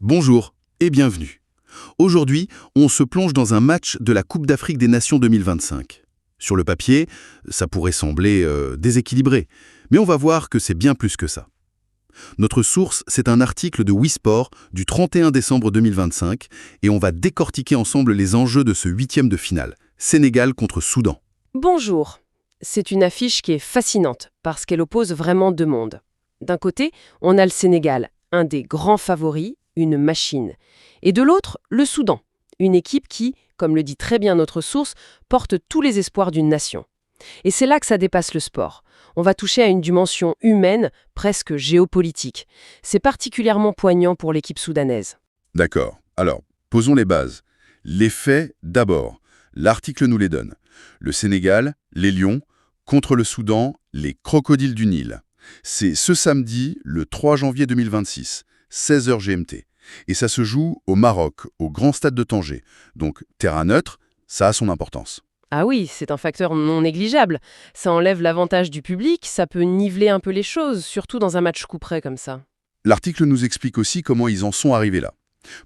Bonjour et bienvenue. Aujourd'hui, on se plonge dans un match de la Coupe d'Afrique des Nations 2025. Sur le papier, ça pourrait sembler déséquilibré, mais on va voir que c'est bien plus que ça. Notre source, c'est un article de Wisport du 31 décembre 2025 et on va décortiquer ensemble les enjeux de ce huitième de finale, Sénégal contre Soudan. Bonjour. C'est une affiche qui est fascinante parce qu'elle oppose vraiment deux mondes. D'un côté, on a le Sénégal, un des grands favoris, une machine. Et de l'autre, le Soudan, une équipe qui, comme le dit très bien notre source, porte tous les espoirs d'une nation. Et c'est là que ça dépasse le sport. On va toucher à une dimension humaine, presque géopolitique. C'est particulièrement poignant pour l'équipe soudanaise. D'accord. Alors, posons les bases. Les faits d'abord. L'article nous les donne. Le Sénégal, les Lions, contre le Soudan, les crocodiles du Nil. C'est ce samedi, le 3 janvier 2026, 16h GMT. Et ça se joue au Maroc, au Grand Stade de Tanger. Donc, terrain neutre, ça a son importance. Ah oui, c'est un facteur non négligeable. Ça enlève l'avantage du public, ça peut niveler un peu les choses, surtout dans un match coup-près comme ça. L'article nous explique aussi comment ils en sont arrivés là.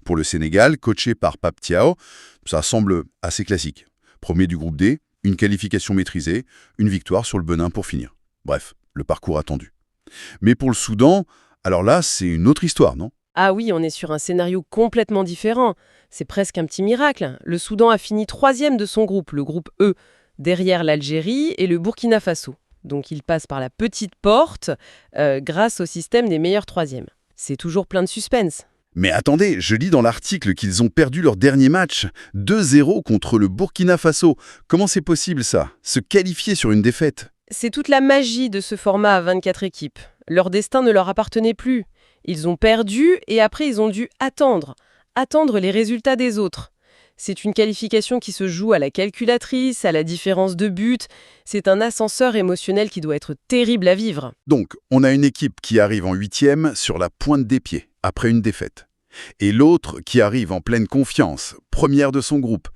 Pour le Sénégal, coaché par Pape Thiaw, ça semble assez classique. Premier du groupe D, une qualification maîtrisée, une victoire sur le Benin pour finir. Bref, le parcours attendu. Mais pour le Soudan, alors là, c'est une autre histoire, non ? Ah oui, on est sur un scénario complètement différent. C'est presque un petit miracle. Le Soudan a fini 3e de son groupe, le groupe E, derrière l'Algérie et le Burkina Faso. Donc il passe par la petite porte grâce au système des meilleurs troisièmes. C'est toujours plein de suspense. Mais attendez, je lis dans l'article qu'ils ont perdu leur dernier match, 2-0 contre le Burkina Faso. Comment c'est possible ça ? Se qualifier sur une défaite ? C'est toute la magie de ce format à 24 équipes. Leur destin ne leur appartenait plus. Ils ont perdu et après ils ont dû attendre les résultats des autres. C'est une qualification qui se joue à la calculatrice, à la différence de but. C'est un ascenseur émotionnel qui doit être terrible à vivre. Donc, on a une équipe qui arrive en huitième sur la pointe des pieds, après une défaite. Et l'autre qui arrive en pleine confiance, première de son groupe.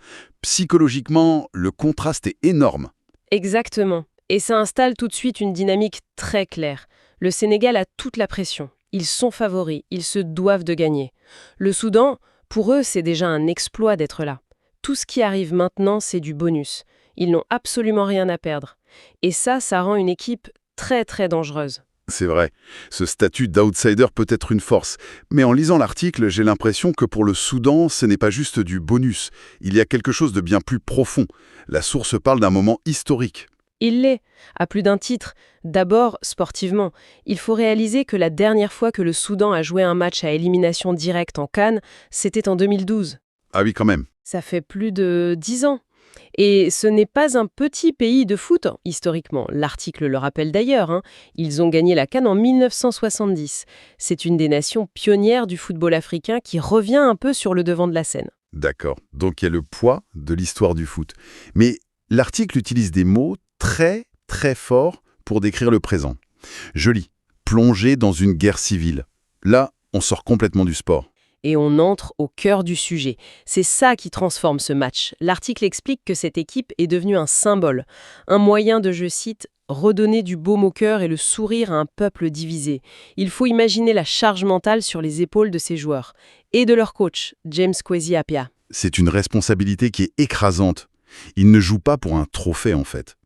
Psychologiquement, le contraste est énorme. Exactement. Et ça installe tout de suite une dynamique très claire. Le Sénégal a toute la pression. Ils sont favoris, ils se doivent de gagner. Le Soudan, pour eux, c'est déjà un exploit d'être là. Tout ce qui arrive maintenant, c'est du bonus. Ils n'ont absolument rien à perdre. Et ça rend une équipe très très dangereuse. C'est vrai, ce statut d'outsider peut être une force. Mais en lisant l'article, j'ai l'impression que pour le Soudan, ce n'est pas juste du bonus. Il y a quelque chose de bien plus profond. La source parle d'un moment historique. Il l'est, à plus d'un titre. D'abord, sportivement, il faut réaliser que la dernière fois que le Soudan a joué un match à élimination directe en CAN, c'était en 2012. Ah oui, quand même. Ça fait plus de 10 ans. Et ce n'est pas un petit pays de foot, historiquement. L'article le rappelle d'ailleurs. Ils ont gagné la CAN en 1970. C'est une des nations pionnières du football africain qui revient un peu sur le devant de la scène. D'accord, donc il y a le poids de l'histoire du foot. Mais l'article utilise des mots très, très forts pour décrire le présent. Je lis « plonger dans une guerre civile ». Là, on sort complètement du sport. Et on entre au cœur du sujet. C'est ça qui transforme ce match. L'article explique que cette équipe est devenue un symbole, un moyen de, je cite, « redonner du baume au cœur et le sourire à un peuple divisé ». Il faut imaginer la charge mentale sur les épaules de ces joueurs et de leur coach, James Kwesi Appiah. C'est une responsabilité qui est écrasante. Ils ne jouent pas pour un trophée, en fait.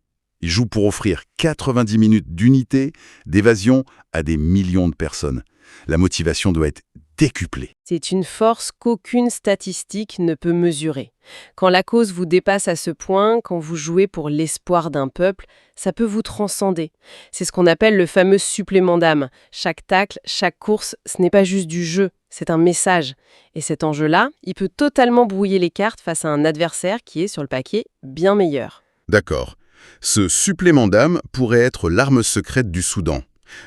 Ils jouent pour offrir 90 minutes d'unité, d'évasion à des millions de personnes. La motivation doit être décuplée. C'est une force qu'aucune statistique ne peut mesurer. Quand la cause vous dépasse à ce point, quand vous jouez pour l'espoir d'un peuple, ça peut vous transcender. C'est ce qu'on appelle le fameux supplément d'âme. Chaque tacle, chaque course, ce n'est pas juste du jeu, c'est un message. Et cet enjeu-là, il peut totalement brouiller les cartes face à un adversaire qui est, sur le papier, bien meilleur. D'accord. Ce supplément d'âme pourrait être l'arme secrète du Soudan.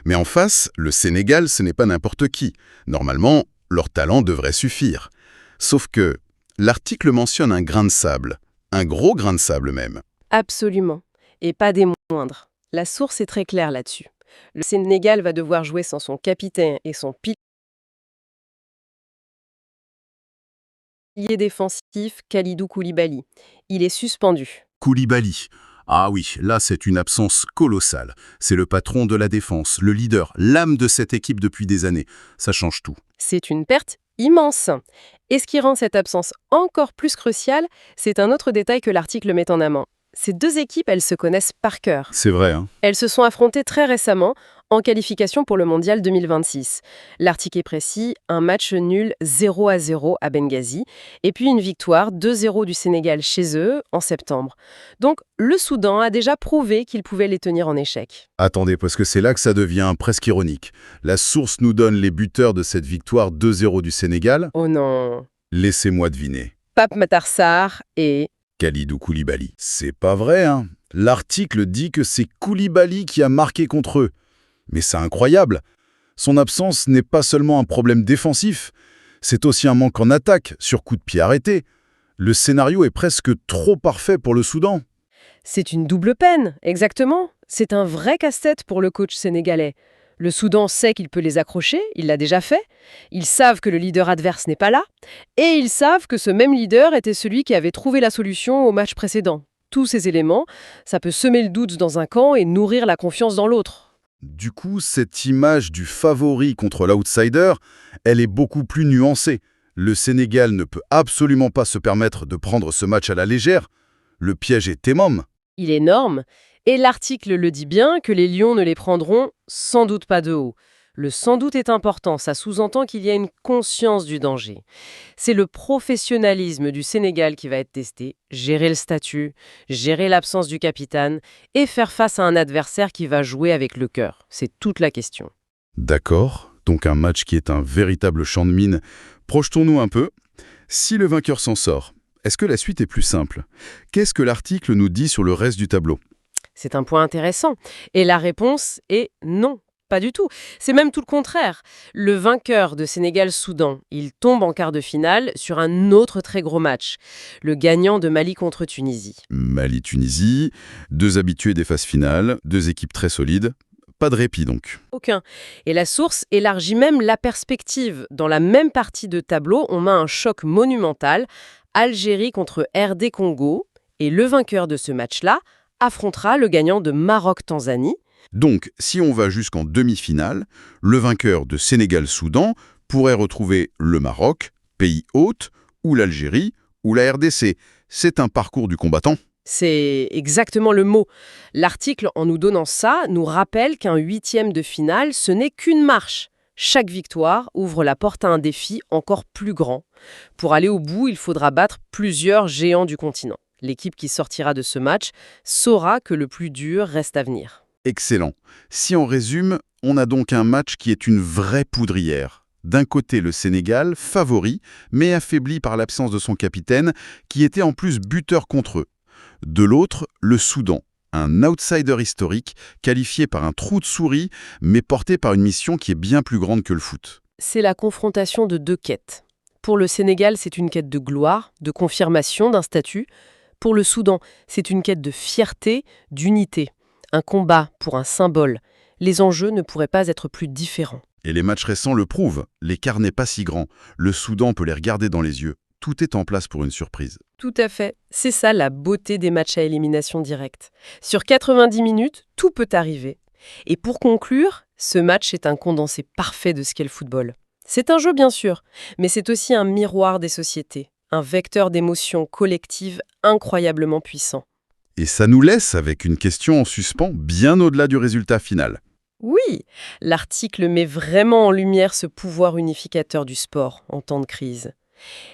Mais en face, le Sénégal, ce n'est pas n'importe qui. Normalement, leur talent devrait suffire. Sauf que l'article mentionne un grain de sable, un gros grain de sable même. Absolument. Et pas des moindres. La source est très claire là-dessus. Le Sénégal va devoir jouer sans son capitaine et son pilier défensif, Kalidou Koulibaly. Il est suspendu. Koulibaly. Ah oui, là c'est une absence colossale. C'est le patron de la défense, le leader, l'âme de cette équipe depuis des années. Ça change tout. C'est une perte immense. Et ce qui rend cette absence encore plus cruciale, c'est un autre détail que l'article met en avant. Ces deux équipes, elles se connaissent par cœur. C'est vrai, hein. Elles se sont affrontées très récemment en qualification pour le Mondial 2026. L'article est précis, un match nul 0-0 à Benghazi, et puis une victoire 2-0 du Sénégal chez eux en septembre. Donc le Soudan a déjà prouvé qu'il pouvait les tenir en échec. Attendez, parce que c'est là que ça devient presque ironique. La source nous donne les buteurs de cette victoire 2-0 du Sénégal. Oh non. Laissez-moi deviner. Pape Matar Sarr et... Kalidou Koulibaly. C'est pas vrai, hein. L'article dit que c'est Koulibaly qui a marqué contre eux. Mais c'est incroyable. Son absence n'est pas seulement un problème défensif, c'est aussi un manque en attaque, sur coup de pied arrêté. Le scénario est presque trop parfait pour le Soudan. C'est une double peine, exactement. C'est un vrai casse-tête pour le coach sénégalais. Le Soudan sait qu'il peut les accrocher, il l'a déjà fait. Ils savent que le leader adverse n'est pas là. Et ils savent que ce même leader était celui qui avait trouvé la solution au match précédent. Tous ces éléments, ça peut semer le doute dans un camp et nourrir la confiance dans l'autre. Du coup, cette image du favori contre l'outsider, elle est beaucoup plus nuancée. Le Sénégal ne peut absolument pas se permettre de prendre ce match à la légère. Le piège est énorme. Il est énorme, et l'article le dit bien que les Lions ne les prendront sans doute pas de haut. Le sans doute est important, ça sous-entend qu'il y a une conscience du danger. C'est le professionnalisme du Sénégal qui va être testé, gérer le statut, gérer l'absence du capitaine et faire face à un adversaire qui va jouer avec le cœur. C'est toute la question. D'accord, donc un match qui est un véritable champ de mine. Projetons-nous un peu. Si le vainqueur s'en sort, est-ce que la suite est plus simple? Qu'est-ce que l'article nous dit sur le reste du tableau? C'est un point intéressant. Et la réponse est non. Pas du tout. C'est même tout le contraire. Le vainqueur de Sénégal-Soudan, il tombe en quart de finale sur un autre très gros match. Le gagnant de Mali contre Tunisie. Mali-Tunisie, deux habitués des phases finales, deux équipes très solides. Pas de répit donc. Aucun. Et la source élargit même la perspective. Dans la même partie de tableau, on a un choc monumental. Algérie contre RD Congo. Et le vainqueur de ce match-là affrontera le gagnant de Maroc-Tanzanie. Donc, si on va jusqu'en demi-finale, le vainqueur de Sénégal-Soudan pourrait retrouver le Maroc, pays hôte, ou l'Algérie, ou la RDC. C'est un parcours du combattant. C'est exactement le mot. L'article, en nous donnant ça, nous rappelle qu'un huitième de finale, ce n'est qu'une marche. Chaque victoire ouvre la porte à un défi encore plus grand. Pour aller au bout, il faudra battre plusieurs géants du continent. L'équipe qui sortira de ce match saura que le plus dur reste à venir. Excellent. Si on résume, on a donc un match qui est une vraie poudrière. D'un côté, le Sénégal, favori, mais affaibli par l'absence de son capitaine, qui était en plus buteur contre eux. De l'autre, le Soudan, un outsider historique, qualifié par un trou de souris, mais porté par une mission qui est bien plus grande que le foot. C'est la confrontation de deux quêtes. Pour le Sénégal, c'est une quête de gloire, de confirmation d'un statut. Pour le Soudan, c'est une quête de fierté, d'unité. Un combat pour un symbole. Les enjeux ne pourraient pas être plus différents. Et les matchs récents le prouvent. L'écart n'est pas si grand. Le Soudan peut les regarder dans les yeux. Tout est en place pour une surprise. Tout à fait. C'est ça la beauté des matchs à élimination directe. Sur 90 minutes, tout peut arriver. Et pour conclure, ce match est un condensé parfait de ce qu'est le football. C'est un jeu bien sûr, mais c'est aussi un miroir des sociétés, un vecteur d'émotions collectives incroyablement puissant. Et ça nous laisse avec une question en suspens bien au-delà du résultat final. Oui, l'article met vraiment en lumière ce pouvoir unificateur du sport en temps de crise.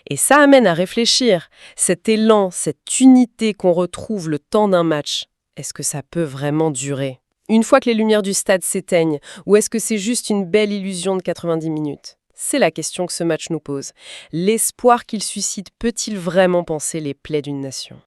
Et ça amène à réfléchir, cet élan, cette unité qu'on retrouve le temps d'un match, est-ce que ça peut vraiment durer? Une fois que les lumières du stade s'éteignent, ou est-ce que c'est juste une belle illusion de 90 minutes? C'est la question que ce match nous pose. L'espoir qu'il suscite peut-il vraiment panser les plaies d'une nation?